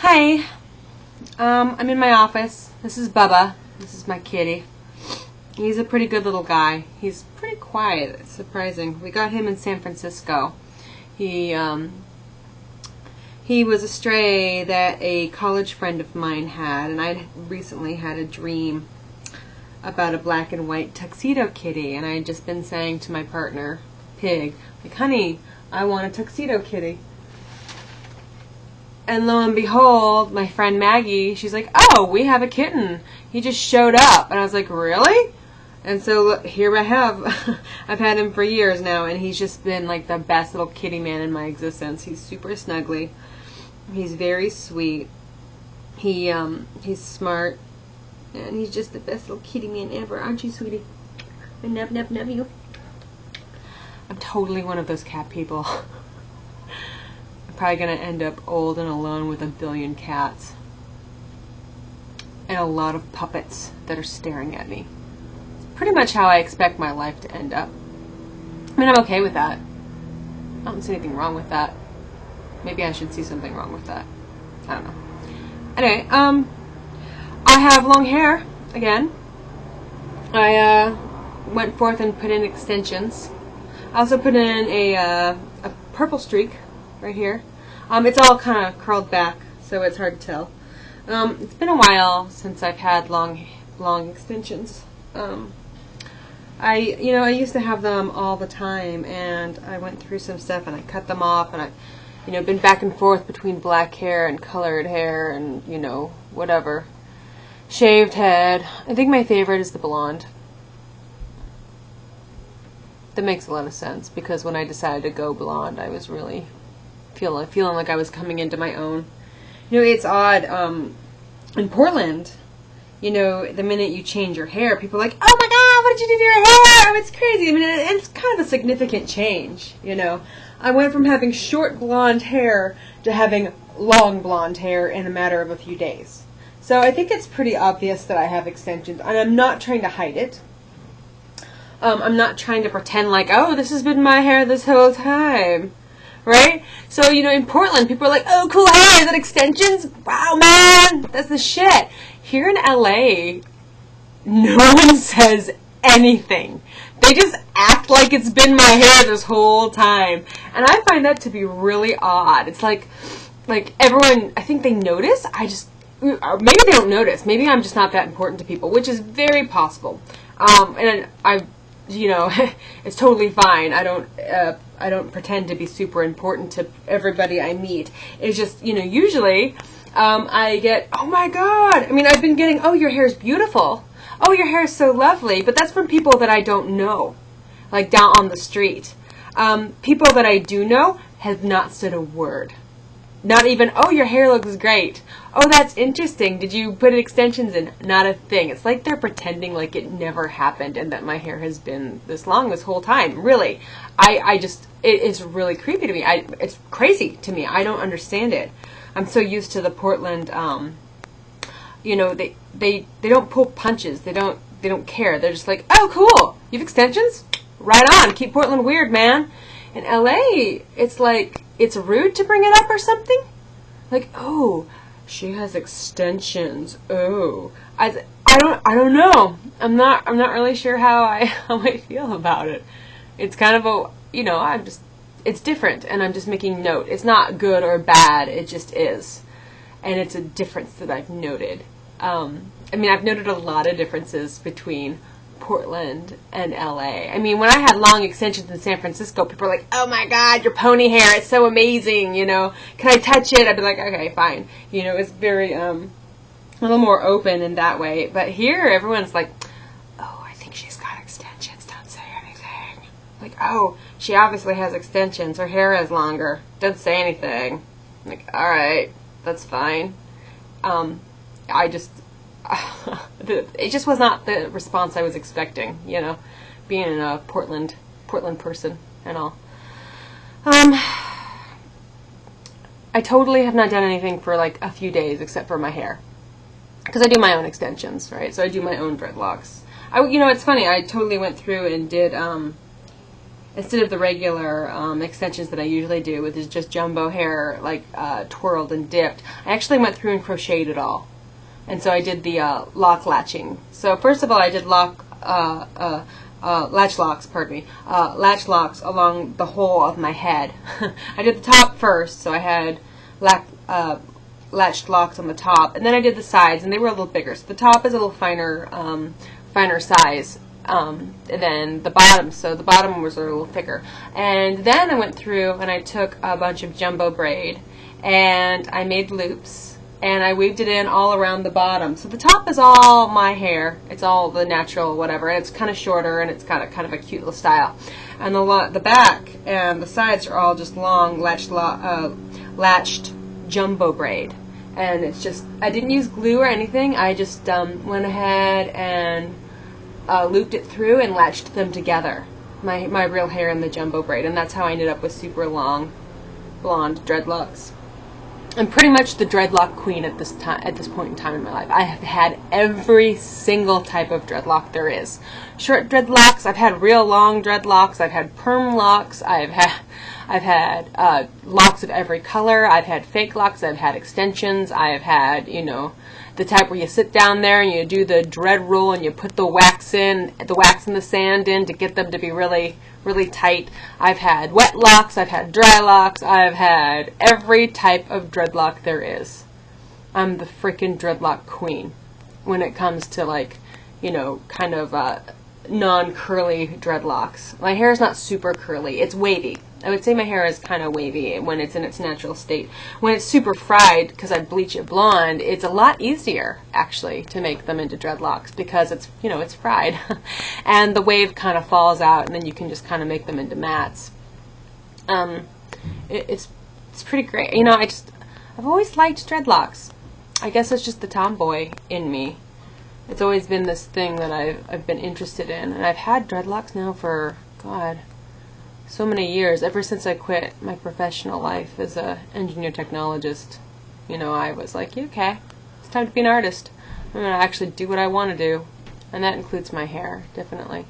Hi, I'm in my office. This is Bubba. This is my kitty. He's a pretty good little guy. He's pretty quiet. It's surprising. We got him in San Francisco. He was a stray that a college friend of mine had, and I recently had a dream about a black and white tuxedo kitty, and I had just been saying to my partner, Pig, like, honey, I want a tuxedo kitty. And lo and behold, my friend Maggie, she's like, oh, we have a kitten. He just showed up. And I was like, really? And so look, here I have. I've had him for years now, and he's just been like the best little kitty man in my existence. He's super snuggly. He's very sweet. He's smart. And he's just the best little kitty man ever. Aren't you, sweetie? I love you. I'm totally one of those cat people. Probably going to end up old and alone with a billion cats and a lot of puppets that are staring at me. It's pretty much how I expect my life to end up. I mean, I'm okay with that. I don't see anything wrong with that. Maybe I should see something wrong with that. I don't know. Anyway, I have long hair again. I went forth and put in extensions. I also put in a purple streak right here. It's all kind of curled back, so it's hard to tell. It's been a while since I've had long extensions. I used to have them all the time, and I went through some stuff, and I cut them off, and I, been back and forth between black hair and colored hair, and whatever. Shaved head. I think my favorite is the blonde. That makes a lot of sense, because when I decided to go blonde, I was really feeling like I was coming into my own. It's odd. In Portland, the minute you change your hair, people are like, oh my God, what did you do to your hair? It's crazy. I mean, it's kind of a significant change, I went from having short blonde hair to having long blonde hair in a matter of a few days. So I think it's pretty obvious that I have extensions, and I'm not trying to hide it. I'm not trying to pretend like, oh, this has been my hair this whole time. Right? So, in Portland, people are like, oh, cool hair, is that extensions? Wow, man, that's the shit. Here in LA, no one says anything. They just act like it's been my hair this whole time. And I find that to be really odd. It's like everyone, I think they notice. Maybe they don't notice. Maybe I'm just not that important to people, which is very possible. And it's totally fine. I don't pretend to be super important to everybody I meet. It's just, usually I get, oh my God. I mean, I've been getting, oh, your hair's beautiful. Oh, your hair's so lovely. But that's from people that I don't know, like down on the street. People that I do know have not said a word. Not even, oh, your hair looks great. Oh, that's interesting. Did you put extensions in? Not a thing. It's like they're pretending like it never happened and that my hair has been this long this whole time. Really. It's really creepy to me. It's crazy to me. I don't understand it. I'm so used to the Portland, they don't pull punches. They don't care. They're just like, oh, cool. You have extensions? Right on. Keep Portland weird, man. In LA, it's like, it's rude to bring it up or something. Like, oh, she has extensions. Oh, I don't know. I'm not really sure how I feel about it. It's kind of it's different, and I'm just making note. It's not good or bad. It just is, and it's a difference that I've noted. I've noted a lot of differences between Portland and LA. I mean, when I had long extensions in San Francisco, people were like, oh my God, your pony hair, it's so amazing, can I touch it? I'd be like, okay, fine. It's very, a little more open in that way. But here, everyone's like, oh, I think she's got extensions, don't say anything. Like, oh, she obviously has extensions, her hair is longer, don't say anything. I'm like, alright, that's fine. It just was not the response I was expecting, being a Portland person and all. I totally have not done anything for like a few days except for my hair, because I do my own extensions, right? So I do my own dreadlocks. It's funny. I totally went through and did instead of the regular extensions that I usually do, which is just jumbo hair, like twirled and dipped, I actually went through and crocheted it all. And so I did the lock latching. So first of all, I did latch locks, pardon me, latch locks along the whole of my head. I did the top first, so I had latched locks on the top, and then I did the sides, and they were a little bigger. So the top is a little finer size than the bottom, so the bottom was a little thicker. And then I went through and I took a bunch of jumbo braid, and I made loops, and I weaved it in all around the bottom. So the top is all my hair. It's all the natural whatever, and it's kind of shorter, and it's got a kind of a cute little style. And the back and the sides are all just long latched jumbo braid. And it's just, I didn't use glue or anything. I just went ahead and looped it through and latched them together. My real hair and the jumbo braid. And that's how I ended up with super long blonde dreadlocks. I'm pretty much the dreadlock queen at this point in time in my life. I have had every single type of dreadlock there is. Short dreadlocks, I've had real long dreadlocks, I've had perm locks, I've had locks of every color, I've had fake locks, I've had extensions, I've had, the type where you sit down there and you do the dread roll and you put the wax and the sand in to get them to be really, really tight. I've had wet locks, I've had dry locks, I've had every type of dreadlock there is. I'm the freaking dreadlock queen when it comes to kind of non-curly dreadlocks. My hair is not super curly, it's wavy. I would say my hair is kind of wavy when it's in its natural state. When it's super fried, because I bleach it blonde, it's a lot easier, actually, to make them into dreadlocks because it's, it's fried. And the wave kind of falls out, and then you can just kind of make them into mats. It's pretty great. I've always liked dreadlocks. I guess it's just the tomboy in me. It's always been this thing that I've been interested in. And I've had dreadlocks now for, God, so many years, ever since I quit my professional life as a engineer technologist. I was like, okay, it's time to be an artist. I'm going to actually do what I want to do. And that includes my hair, definitely.